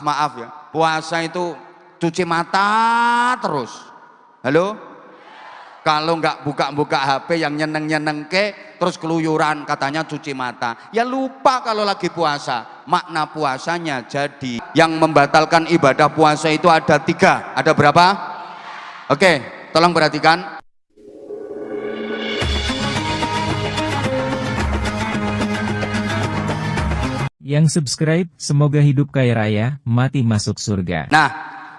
Maaf ya, puasa itu cuci mata terus. Halo? Kalau nggak buka-buka HP yang nyeneng-nyeneng terus keluyuran katanya cuci mata. Ya lupa kalau lagi puasa. Makna puasanya jadi yang membatalkan ibadah puasa itu ada 3. Ada berapa? Oke, tolong perhatikan. Yang subscribe, semoga hidup kaya raya, mati masuk surga. Nah,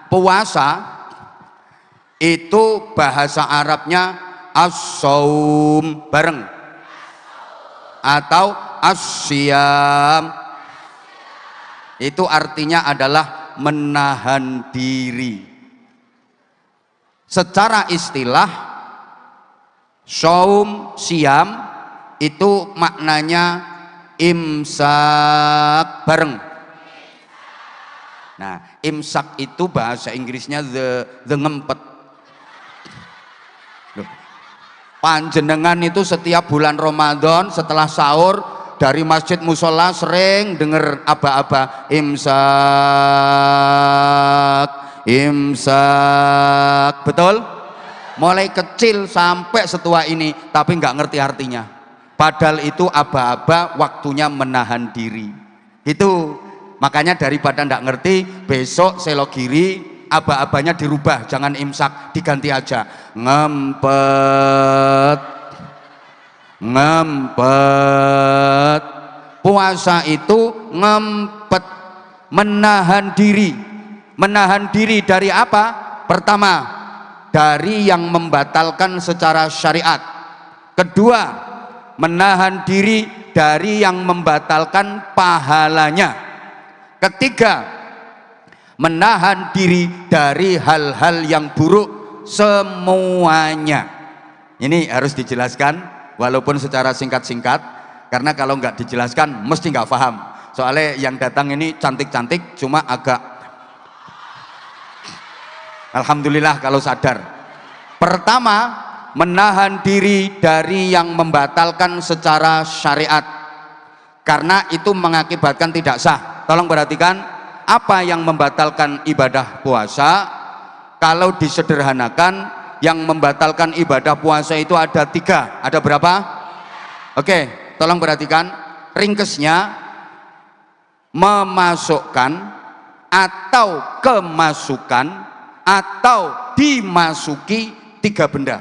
puasa itu bahasa Arabnya as-saum, bareng, atau as-siyam. Itu artinya adalah menahan diri. Secara istilah saum, siyam itu maknanya imsak, bareng. Nah, imsak itu bahasa Inggrisnya the ngempet. Loh, panjenengan itu setiap bulan Ramadan setelah sahur dari masjid musola sering dengar aba-aba imsak, imsak, betul? Mulai kecil sampai setua ini, tapi nggak ngerti artinya. Padahal itu aba-aba waktunya menahan diri. Itu makanya daripada nggak ngerti, besok selogiri aba-abanya dirubah, jangan imsak, diganti aja ngempet, ngempet. Puasa itu ngempet, menahan diri. Menahan diri dari apa? Pertama, dari yang membatalkan secara syariat. Kedua, menahan diri dari yang membatalkan pahalanya. Ketiga, menahan diri dari hal-hal yang buruk semuanya. Ini harus dijelaskan walaupun secara singkat-singkat, karena kalau nggak dijelaskan mesti nggak paham. Soalnya yang datang ini cantik-cantik, cuma agak alhamdulillah kalau sadar. Pertama, menahan diri dari yang membatalkan secara syariat, karena itu mengakibatkan tidak sah. Tolong perhatikan, apa yang membatalkan ibadah puasa? Kalau disederhanakan, yang membatalkan ibadah puasa itu ada 3. Ada berapa? Oke, tolong perhatikan ringkesnya: memasukkan atau kemasukan atau dimasuki 3 benda.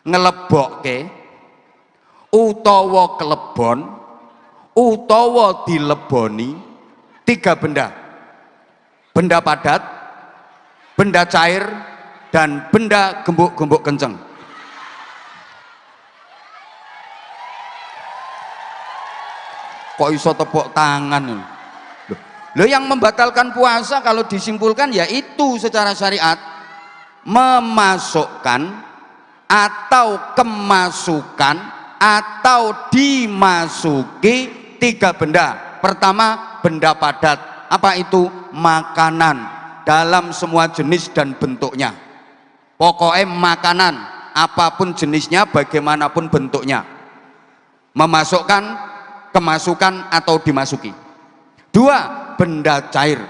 Ngelebokke, utawa kelebon, utawa dileboni. 3 benda: benda padat, benda cair, dan benda gembuk-gembuk kenceng. Kok iso tepuk tangan? Loh, yang membatalkan puasa kalau disimpulkan ya itu secara syariat: memasukkan atau kemasukan atau dimasuki 3 benda. Pertama, benda padat. Apa itu? Makanan dalam semua jenis dan bentuknya. Pokoknya makanan apapun jenisnya, bagaimanapun bentuknya. Memasukkan, kemasukan, atau dimasuki. 2, benda cair.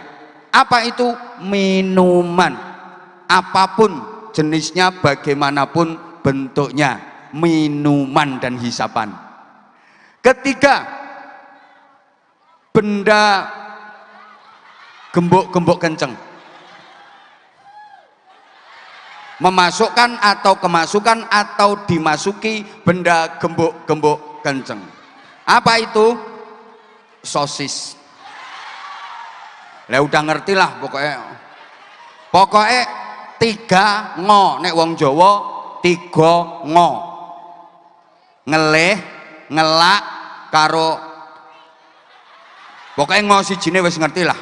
Apa itu? Minuman apapun jenisnya, bagaimanapun bentuknya. Minuman dan hisapan. Ketiga, benda gembuk-gembuk kenceng. Memasukkan atau kemasukan atau dimasuki benda gembuk-gembuk kenceng. Apa itu? Sosis. Lah udah ngerti lah pokoknya. Pokoknya 3 ngo, nek wong Jawa 3 ngo. Ngelih, ngelak karo pokoknya ngo sijine wis ngerti lah.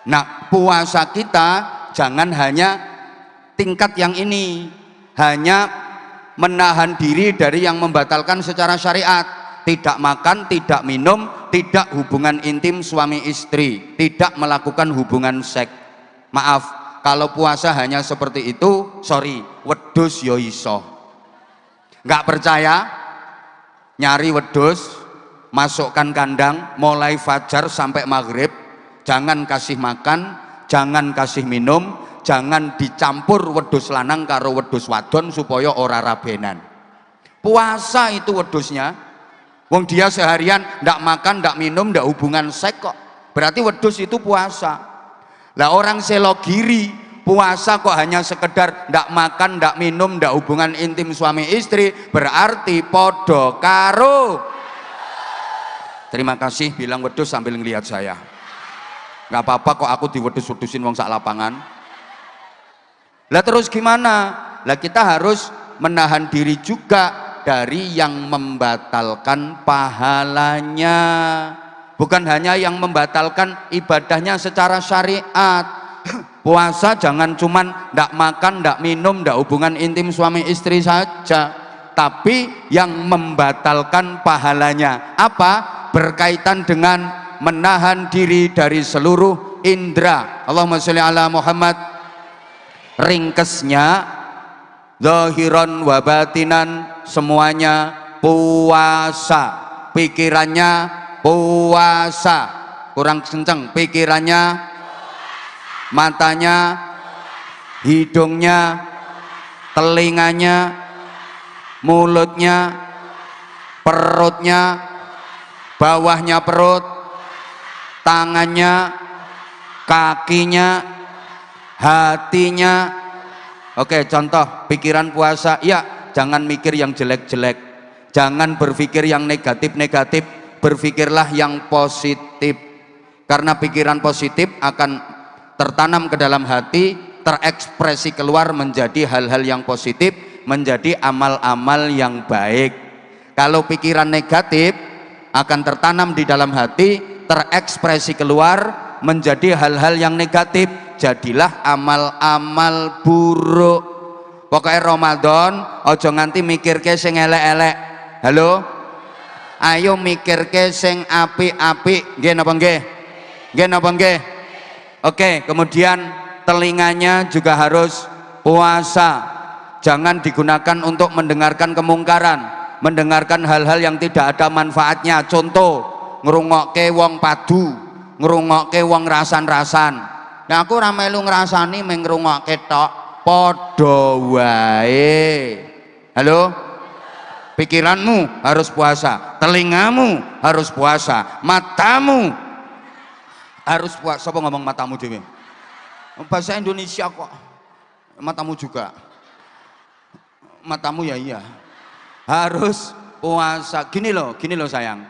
Nah, puasa kita jangan hanya tingkat yang ini, hanya menahan diri dari yang membatalkan secara syariat. Tidak makan, tidak minum, tidak hubungan intim suami istri, tidak melakukan hubungan seks. Maaf, kalau puasa hanya seperti itu, sorry, wedhus yo iso. Nggak percaya? Nyari wedhus, masukkan kandang mulai fajar sampai maghrib, jangan kasih makan, jangan kasih minum, jangan dicampur wedhus lanang karo wedhus wadon supaya ora rabenan. Puasa itu wedhusnya. Wong dia seharian ndak makan, ndak minum, ndak hubungan seks kok. Berarti wedhus itu puasa. Lah orang selogiri puasa kok hanya sekedar ndak makan, ndak minum, ndak hubungan intim suami istri, berarti podo karo. Terima kasih bilang wedhus sambil ngelihat saya. Nggak apa-apa kok aku diwedhus-wedusin wong sak lapangan. Lah terus gimana? Lah kita harus menahan diri juga dari yang membatalkan pahalanya, bukan hanya yang membatalkan ibadahnya secara syariat. Puasa jangan cuman ndak makan, ndak minum, ndak hubungan intim suami istri saja, tapi yang membatalkan pahalanya apa? Berkaitan dengan menahan diri dari seluruh indera. Allahumma sholli ala Muhammad. Ringkesnya zahiran wa batinan semuanya puasa, pikirannya puasa, kurang kenceng, pikirannya, matanya, hidungnya, telinganya, mulutnya, perutnya, bawahnya perut, tangannya, kakinya, hatinya. Oke, contoh pikiran puasa, ya jangan mikir yang jelek-jelek, jangan berpikir yang negatif-negatif, berpikirlah yang positif, karena pikiran positif akan tertanam ke dalam hati, terekspresi keluar menjadi hal-hal yang positif, menjadi amal-amal yang baik. Kalau pikiran negatif akan tertanam di dalam hati, terekspresi keluar menjadi hal-hal yang negatif, jadilah amal-amal buruk. Pokoknya Ramadan ojo nganti mikirke sing elek-elek. Halo, ayo mikirke sing apik-apik. Nggih napa nggih? Nggih napa nggih? Oke, kemudian telinganya juga harus puasa, jangan digunakan untuk mendengarkan kemungkaran, mendengarkan hal-hal yang tidak ada manfaatnya. Contoh, ngrungokke wong padu, ngrungokke wong rasan-rasan. Nah aku ora melu ngrasani mung ngrungokke tok, padha wae. Halo? Pikiranmu harus puasa, telingamu harus puasa, matamu harus puasa. Sapa ngomong matamu dhewe? Bahasa Indonesia kok. Matamu juga. Matamu ya iya. Harus puasa. Gini loh sayang.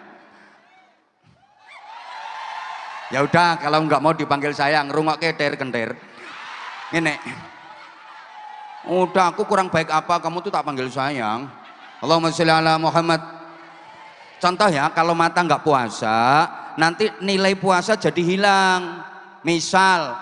Ya udah, kalau nggak mau dipanggil sayang, ngrungokke der-kender. Ngene. Udah, aku kurang baik apa kamu tuh tak panggil sayang. Allahumma sholli ala Muhammad. Contoh ya, kalau mata nggak puasa, nanti nilai puasa jadi hilang. Misal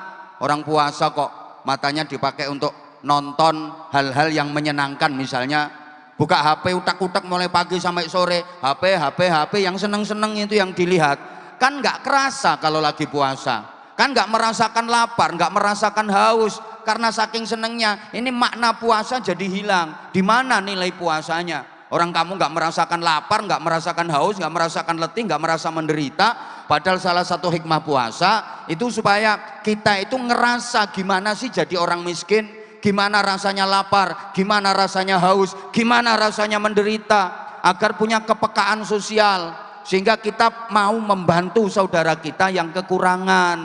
orang puasa kok matanya dipakai untuk nonton hal-hal yang menyenangkan, misalnya buka HP utak-utak mulai pagi sampai sore, HP yang seneng-seneng itu yang dilihat. Kan nggak kerasa kalau lagi puasa, kan nggak merasakan lapar, nggak merasakan haus, karena saking senengnya. Ini makna puasa jadi hilang. Di mana nilai puasanya? Orang kamu nggak merasakan lapar, nggak merasakan haus, nggak merasakan letih, nggak merasa menderita. Padahal salah satu hikmah puasa itu supaya kita itu ngerasa gimana sih jadi orang miskin, gimana rasanya lapar, gimana rasanya haus, gimana rasanya menderita, agar punya kepekaan sosial, sehingga kita mau membantu saudara kita yang kekurangan.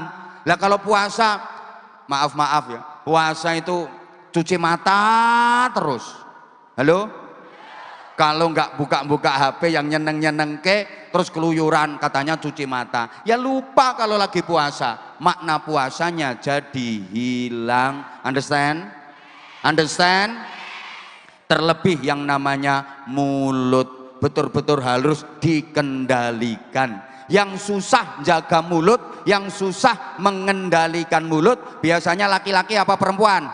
Lah kalau puasa, maaf ya, puasa itu cuci mata terus. Halo? Kalau nggak buka-buka HP yang nyeneng-nyenengke, terus keluyuran katanya cuci mata. Ya lupa kalau lagi puasa, makna puasanya jadi hilang. Understand? Understand? Terlebih yang namanya mulut, betul-betul harus dikendalikan. Yang susah jaga mulut, yang susah mengendalikan mulut, biasanya laki-laki apa perempuan?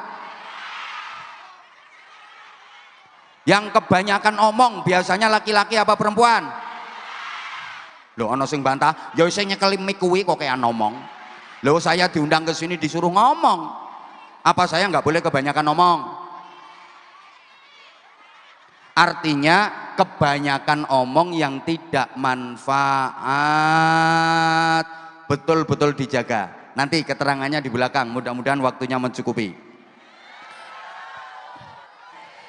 Yang kebanyakan omong biasanya laki-laki apa perempuan? Loh, ono sing bantah, ya sing nyekel mic kuwi kok kayak ngomong. Loh, saya diundang ke sini disuruh ngomong. Apa saya nggak boleh kebanyakan ngomong? Artinya kebanyakan omong yang tidak manfaat. Betul-betul dijaga. Nanti keterangannya di belakang, mudah-mudahan waktunya mencukupi.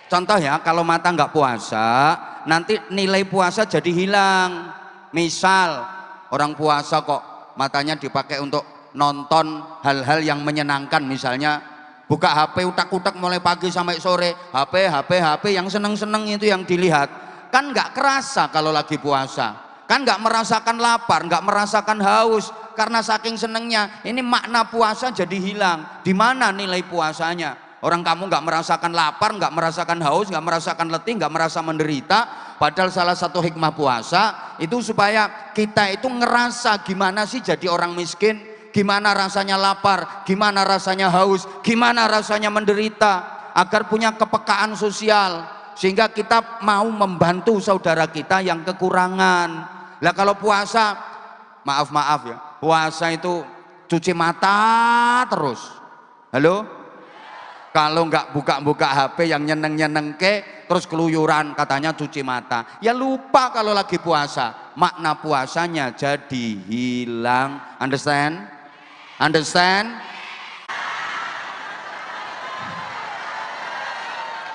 Contoh ya, kalau mata nggak puasa, nanti nilai puasa jadi hilang. Misal orang puasa kok matanya dipakai untuk nonton hal-hal yang menyenangkan, misalnya buka HP utak-utak mulai pagi sampai sore, HP yang seneng-seneng itu yang dilihat, kan nggak kerasa kalau lagi puasa, kan nggak merasakan lapar, nggak merasakan haus, karena saking senengnya. Ini makna puasa jadi hilang. Di mana nilai puasanya? Orang kamu nggak merasakan lapar, nggak merasakan haus, nggak merasakan letih, nggak merasa menderita. Padahal salah satu hikmah puasa itu supaya kita itu ngerasa gimana sih jadi orang miskin, gimana rasanya lapar, gimana rasanya haus, gimana rasanya menderita, agar punya kepekaan sosial sehingga kita mau membantu saudara kita yang kekurangan. Lah kalau puasa, maaf ya, puasa itu cuci mata terus. Halo? Kalau nggak buka-buka HP yang nyeneng-nyeneng terus keluyuran katanya cuci mata, ya lupa kalau lagi puasa, makna puasanya jadi hilang. Understand?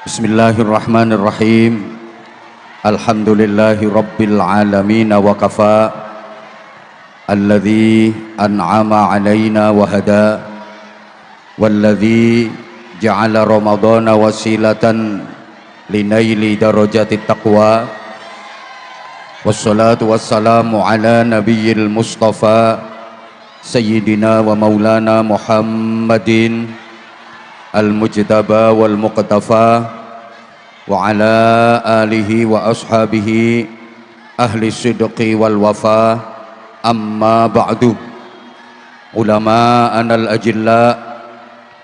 Bismillahirrahmanirrahim. Alhamdulillahi rabbil alamin wa kafa, alladhi an'ama alaina wa hada, walladhi ja'ala ramadana wasilatan linaili darajati taqwa, wassalatu wassalamu ala nabiyyil mustafa sayyidina wa maulana Muhammadin al-mujtaba wal muqtafa wa ala alihi wa ashabihi ahli sidqi wal wafa. Amma ba'du. Ulama'ana al-ajilla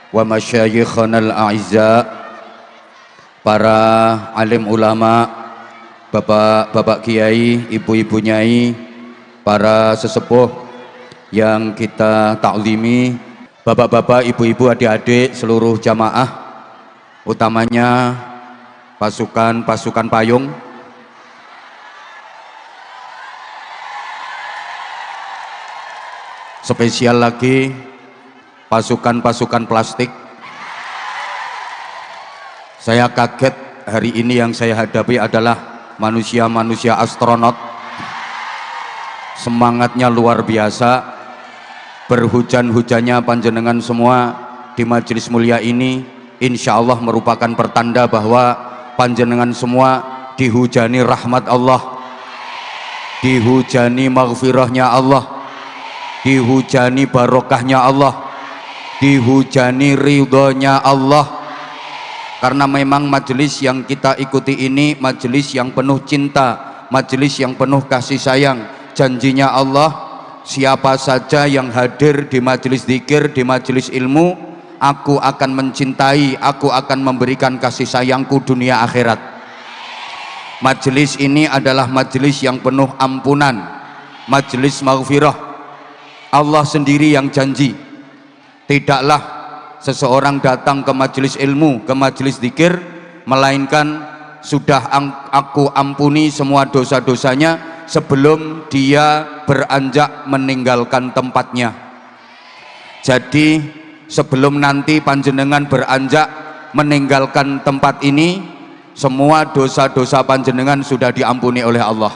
wa masyayikhana al-a'izza, para alim ulama, bapak-bapak kiai, ibu-ibu nyai, para sesepuh yang kita taklimi, bapak-bapak, ibu-ibu, adik-adik, seluruh jamaah, utamanya pasukan payung, spesial lagi pasukan plastik. Saya kaget, hari ini yang saya hadapi adalah manusia-manusia astronot. Semangatnya luar biasa. Berhujan-hujannya panjenengan semua di majelis mulia ini, insya Allah merupakan pertanda bahwa panjenengan semua dihujani rahmat Allah, dihujani maghfirahnya Allah, dihujani barokahnya Allah, dihujani ridhonya Allah. Karena memang majelis yang kita ikuti ini majelis yang penuh cinta, majelis yang penuh kasih sayang. Janjinya Allah, siapa saja yang hadir di majelis zikir, di majelis ilmu, aku akan mencintai, aku akan memberikan kasih sayangku dunia akhirat. Majelis ini adalah majelis yang penuh ampunan, majelis maghfirah. Allah sendiri yang janji, tidaklah seseorang datang ke majelis ilmu, ke majelis zikir, melainkan sudah aku ampuni semua dosa-dosanya sebelum dia beranjak meninggalkan tempatnya. Jadi sebelum nanti panjenengan beranjak meninggalkan tempat ini, semua dosa-dosa panjenengan sudah diampuni oleh Allah.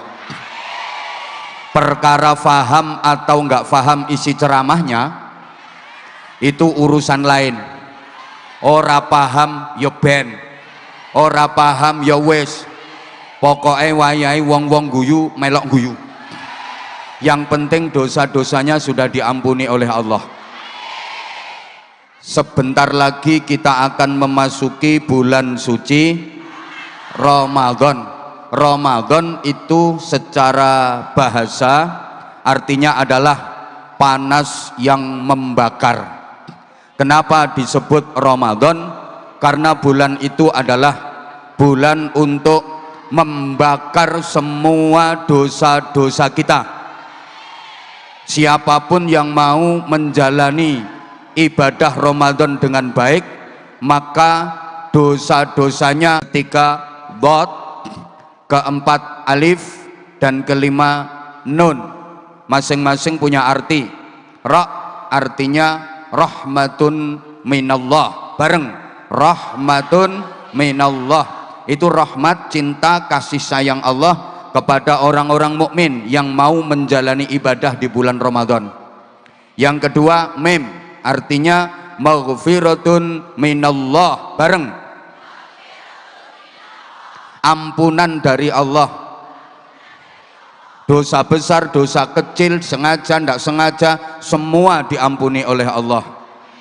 Perkara faham atau enggak faham isi ceramahnya itu urusan lain. Ora paham ya ben, ora paham ya wis, pokoknya wayahe wong-wong guyu melok guyu. Yang penting dosa-dosanya sudah diampuni oleh Allah. Sebentar lagi kita akan memasuki bulan suci Ramadan. Ramadan itu secara bahasa artinya adalah panas yang membakar. Kenapa disebut Ramadan? Karena bulan itu adalah bulan untuk membakar semua dosa-dosa kita. Siapapun yang mau menjalani ibadah Ramadan dengan baik, maka dosa-dosanya ketika keempat alif, dan kelima nun. Masing-masing punya arti. Ra artinya rahmatun minallah, bareng rahmatun minallah, itu rahmat, cinta, kasih sayang Allah kepada orang-orang mukmin yang mau menjalani ibadah di bulan Ramadan. Yang kedua mim artinya maghfiratun minallah, bareng ampunan dari Allah. Dosa besar, dosa kecil, sengaja, tidak sengaja, semua diampuni oleh Allah.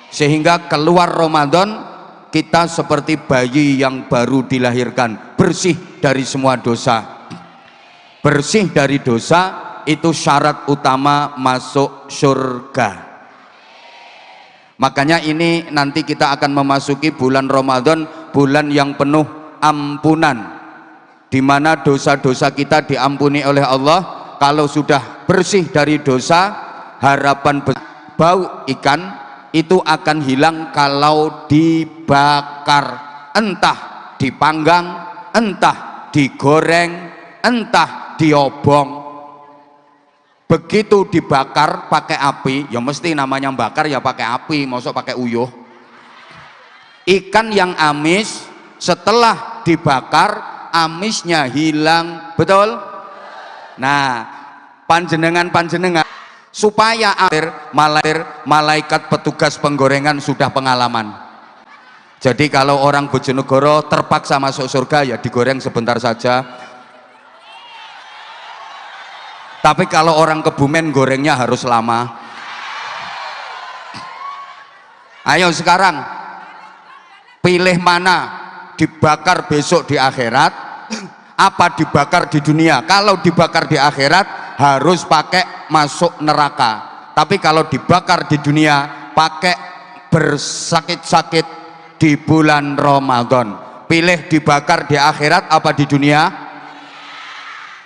Sehingga keluar Ramadan kita seperti bayi yang baru dilahirkan, bersih dari semua dosa. Bersih dari dosa itu syarat utama masuk surga. Makanya ini nanti kita akan memasuki bulan Ramadan, bulan yang penuh ampunan, di mana dosa-dosa kita diampuni oleh Allah. Kalau sudah bersih dari dosa, harapan bau ikan itu akan hilang kalau dibakar, entah dipanggang, entah digoreng, entah diobong. Begitu dibakar pakai api, ya mesti namanya bakar ya pakai api, maksud pakai uyuh. Ikan yang amis setelah dibakar amisnya hilang, betul? Nah, panjenengan supaya akhir malaikat petugas penggorengan sudah pengalaman. Jadi kalau orang Bojonegoro terpaksa masuk surga ya digoreng sebentar saja. Tapi kalau orang Kebumen gorengnya harus lama. Ayo sekarang pilih mana, dibakar besok di akhirat apa dibakar di dunia. Kalau dibakar di akhirat harus pakai masuk neraka, tapi kalau dibakar di dunia pakai bersakit-sakit di bulan Ramadan. Pilih dibakar di akhirat apa di dunia?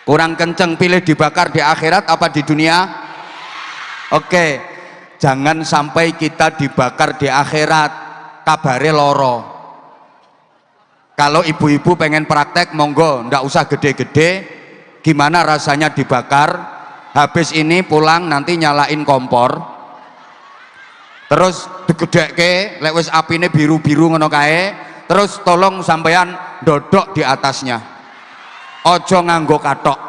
Kurang kenceng, pilih dibakar di akhirat apa di dunia? Oke, jangan sampai kita dibakar di akhirat kabare loro. Kalau ibu-ibu pengen praktek, monggo, ndak usah gede-gede. Gimana rasanya dibakar? Habis ini pulang nanti nyalain kompor, terus digedhekke, lek wis apine biru-biru ngono kae, terus tolong sampean dodok di atasnya. Ojo nganggo katok.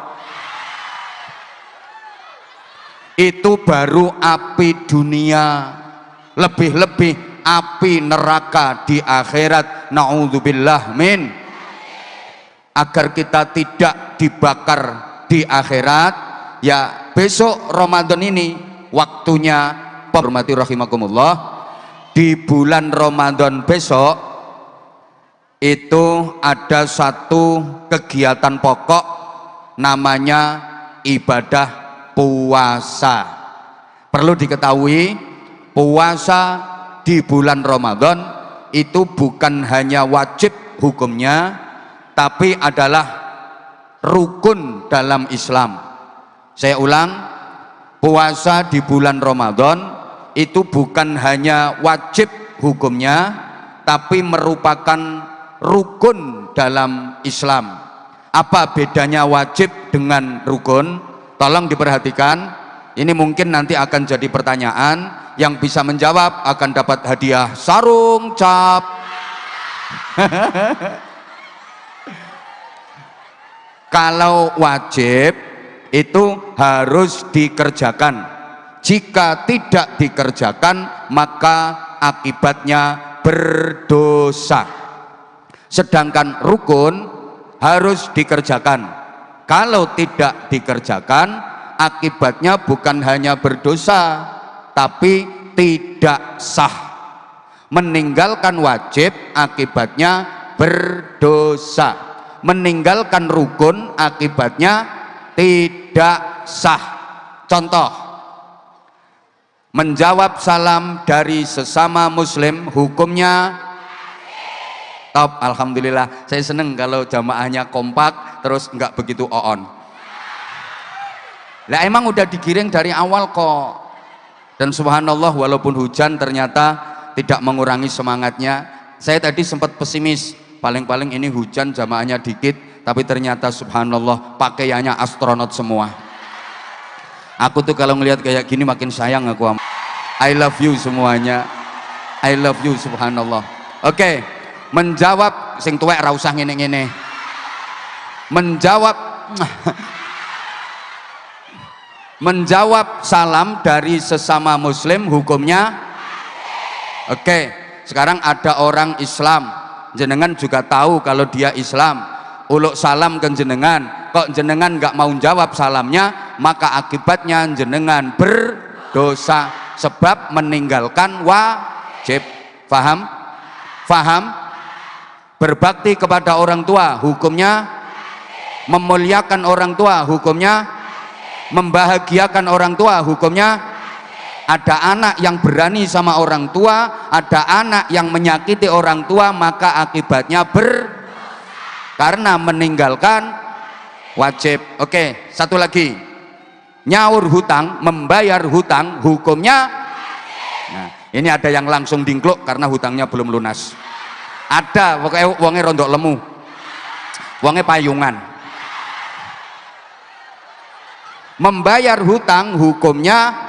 Itu baru api dunia. Lebih-lebih api neraka di akhirat, naudzubillah min. Agar kita tidak dibakar di akhirat, ya besok Ramadan ini waktunya, hormati rahimakumullah, di bulan Ramadan besok itu ada satu kegiatan pokok namanya ibadah puasa. Perlu diketahui, puasa di bulan Ramadan itu bukan hanya wajib hukumnya, tapi adalah rukun dalam Islam. Saya ulang, puasa di bulan Ramadan itu bukan hanya wajib hukumnya, tapi merupakan rukun dalam Islam. Apa bedanya wajib dengan rukun? Tolong diperhatikan. Ini mungkin nanti akan jadi pertanyaan. Yang bisa menjawab akan dapat hadiah sarung cap. Kalau wajib itu harus dikerjakan. Jika tidak dikerjakan maka akibatnya berdosa. Sedangkan rukun harus dikerjakan. Kalau tidak dikerjakan akibatnya bukan hanya berdosa tapi tidak sah. Meninggalkan wajib akibatnya berdosa. Meninggalkan rukun akibatnya tidak sah. Contoh, menjawab salam dari sesama muslim hukumnya top. Alhamdulillah, saya seneng kalau jamaahnya kompak terus nggak begitu on. Lah emang udah digiring dari awal kok. Dan subhanallah, walaupun hujan ternyata tidak mengurangi semangatnya. Saya tadi sempat pesimis, paling-paling ini hujan jamaahnya dikit, tapi ternyata subhanallah pakaiannya astronot semua. Aku tuh kalau ngelihat kayak gini makin sayang aku. I love you semuanya, I love you, subhanallah. Oke, menjawab sing tuwek ra usah ngene-ngene. Menjawab salam dari sesama muslim hukumnya. Oke, sekarang ada orang Islam, jenengan juga tahu kalau dia Islam, uluk salam ke jenengan, kok jenengan nggak mau jawab salamnya, maka akibatnya jenengan berdosa sebab meninggalkan wajib. Faham? Faham? Berbakti kepada orang tua hukumnya, memuliakan orang tua hukumnya, membahagiakan orang tua hukumnya. Ada anak yang berani sama orang tua, ada anak yang menyakiti orang tua, maka akibatnya karena meninggalkan wajib. Oke, satu lagi, nyaur hutang, membayar hutang hukumnya. Nah, ini ada yang langsung dingkluk karena hutangnya belum lunas. Ada pokoknya wonge rondok lemu, wonge payungan. Membayar hutang hukumnya.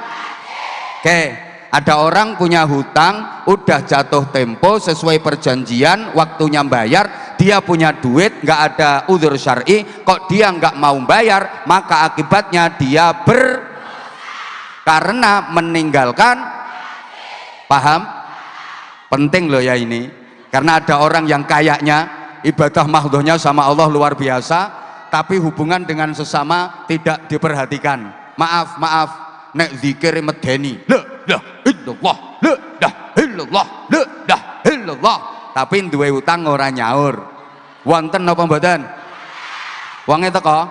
Oke, ada orang punya hutang, udah jatuh tempo sesuai perjanjian, waktunya bayar, dia punya duit, nggak ada udzur syar'i, kok dia nggak mau bayar, maka akibatnya dia karena meninggalkan. Paham? Penting loh ya ini, karena ada orang yang kayaknya ibadah mahdhuhnya sama Allah luar biasa, tapi hubungan dengan sesama tidak diperhatikan. Maaf, nek zikir medeni la ilaha illallah, la ilaha illallah, la ilaha illallah, tapi duwe utang ora nyaur. Wonten napa mboten? Wonge teko?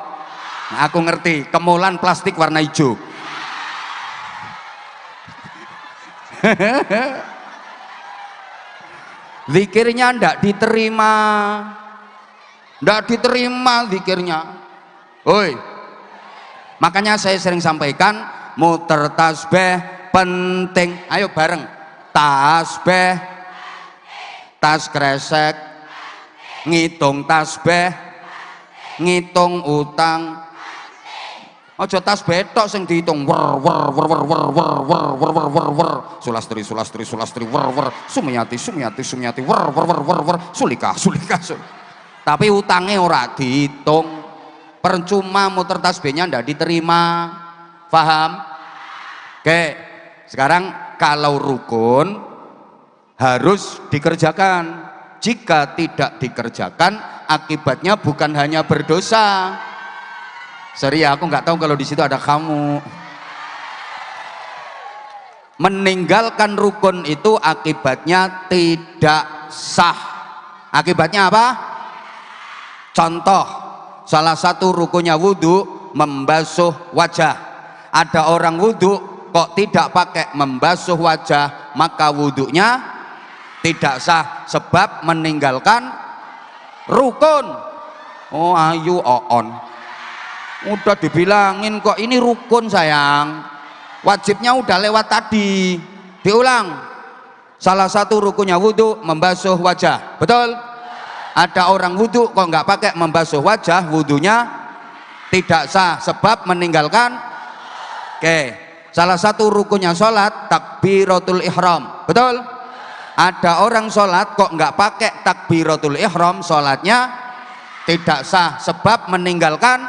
Nah, aku ngerti, kemulan plastik warna hijau. Zikirnya ndak diterima. Ndak diterima zikirnya. Oi. Makanya saya sering sampaikan, muter tasbih penting. Ayo bareng, tasbih, tas kresek, ngitung tasbih, ngitung utang. Aja tasbih tok sing dihitung wer wer wer wer wer wer wer wer wer wer wer, sulastri sulastri sulastri wer wer, sumiyati sumiyati sumiyati wer wer wer wer wer, sulika sulika sul. Tapi utangnya ora dihitung, percuma muter tasbihnya ndak diterima. Paham? Oke, sekarang kalau rukun harus dikerjakan. Jika tidak dikerjakan, akibatnya bukan hanya berdosa. Sorry ya, aku nggak tahu kalau di situ ada kamu. Meninggalkan rukun itu akibatnya tidak sah. Akibatnya apa? Contoh, salah satu rukunnya wudhu, membasuh wajah. Ada orang wudhu kok tidak pakai membasuh wajah, maka wudhunya tidak sah sebab meninggalkan rukun. Oh ayu oon, udah dibilangin kok ini rukun sayang, wajibnya udah lewat tadi. Diulang, salah satu rukunnya wudhu membasuh wajah, betul? Ada orang wudhu kok nggak pakai membasuh wajah, wudhunya tidak sah sebab meninggalkan. Oke, salah satu rukunnya sholat takbiratul ihram, betul? Ada orang sholat kok nggak pakai takbiratul ihram, sholatnya tidak sah sebab meninggalkan.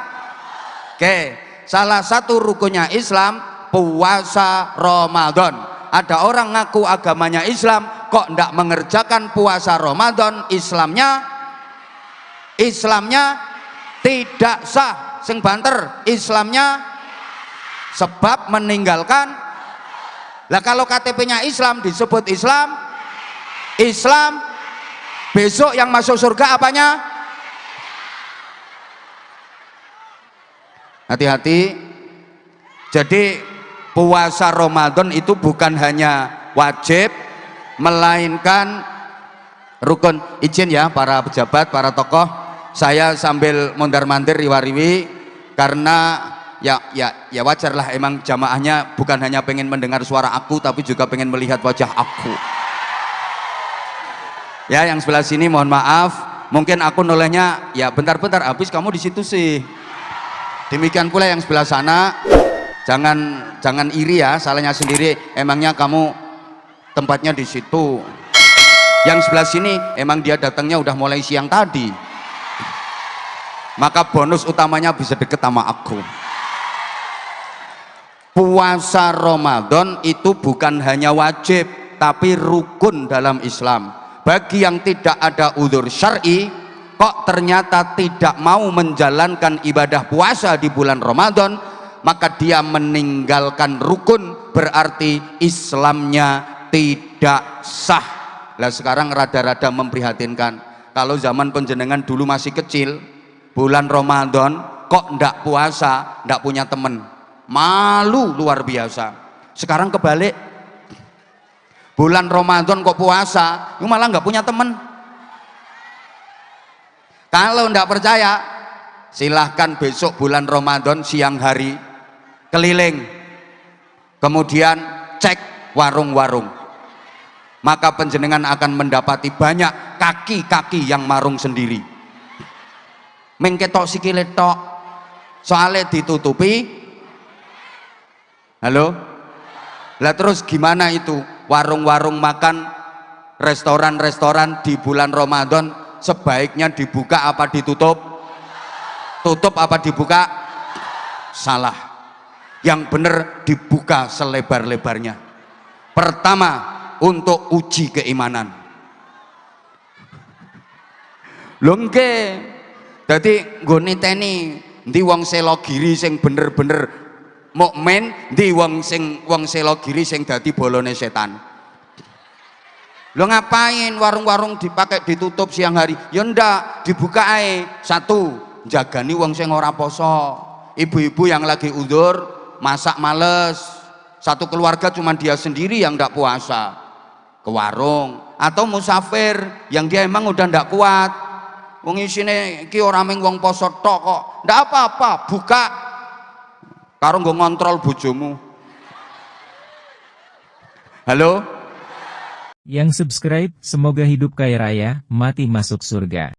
Oke, salah satu rukunnya Islam puasa Ramadan. Ada orang ngaku agamanya Islam kok nggak mengerjakan puasa Ramadan, Islamnya tidak sah. Sing banter, Islamnya sebab meninggalkan. Lah kalau KTP-nya Islam disebut Islam, besok yang masuk surga apanya? Hati-hati. Jadi puasa Ramadan itu bukan hanya wajib, melainkan rukun. Izin ya para pejabat, para tokoh, saya sambil mondar-mandir riwa-riwi karena ya wajar lah, emang jamaahnya bukan hanya pengen mendengar suara aku tapi juga pengen melihat wajah aku. Ya, yang sebelah sini mohon maaf, mungkin aku nolehnya ya bentar-bentar habis kamu di situ sih. Demikian pula yang sebelah sana, jangan iri ya, salahnya sendiri, emangnya kamu tempatnya di situ. Yang sebelah sini emang dia datangnya udah mulai siang tadi, maka bonus utamanya bisa deket sama aku. Puasa Ramadan itu bukan hanya wajib tapi rukun dalam Islam. Bagi yang tidak ada udzur syar'i, kok ternyata tidak mau menjalankan ibadah puasa di bulan Ramadan, maka dia meninggalkan rukun, berarti Islamnya tidak sah. Lah sekarang rada-rada memprihatinkan, kalau zaman penjenengan dulu masih kecil, bulan Ramadan kok ndak puasa, ndak punya temen, malu luar biasa. Sekarang kebalik, bulan Ramadan kok puasa, malah nggak punya temen. Kalau ndak percaya, silahkan besok bulan Ramadan siang hari keliling, kemudian cek warung-warung, maka penjenengan akan mendapati banyak kaki-kaki yang marung sendiri. Mengketok sikile tok, soalnya ditutupi. Halo? Lah terus gimana itu warung-warung makan, restoran-restoran di bulan Ramadan sebaiknya dibuka apa ditutup? Tutup apa dibuka? Salah. Yang benar dibuka selebar-lebarnya. Pertama, untuk uji keimanan. Lho nggih. Dadi nggo niteni ndi wong selogiri sing bener-bener mukmin, ndi wong selogiri sing dadi bolone setan. Lo ngapain warung-warung dipakai ditutup siang hari? Ya ndak, dibuka ae. Satu, jagani wong sing ora poso. Ibu-ibu yang lagi udzur, masak males. Satu keluarga cuma dia sendiri yang ndak puasa, ke warung. Atau musafir yang dia emang udah ndak kuat. Wong isine iki ora mung wong poso tok kok. Ndak apa-apa, buka. Karo nggo ngontrol bojomu. Halo? Yang subscribe, semoga hidup kaya raya, mati masuk surga.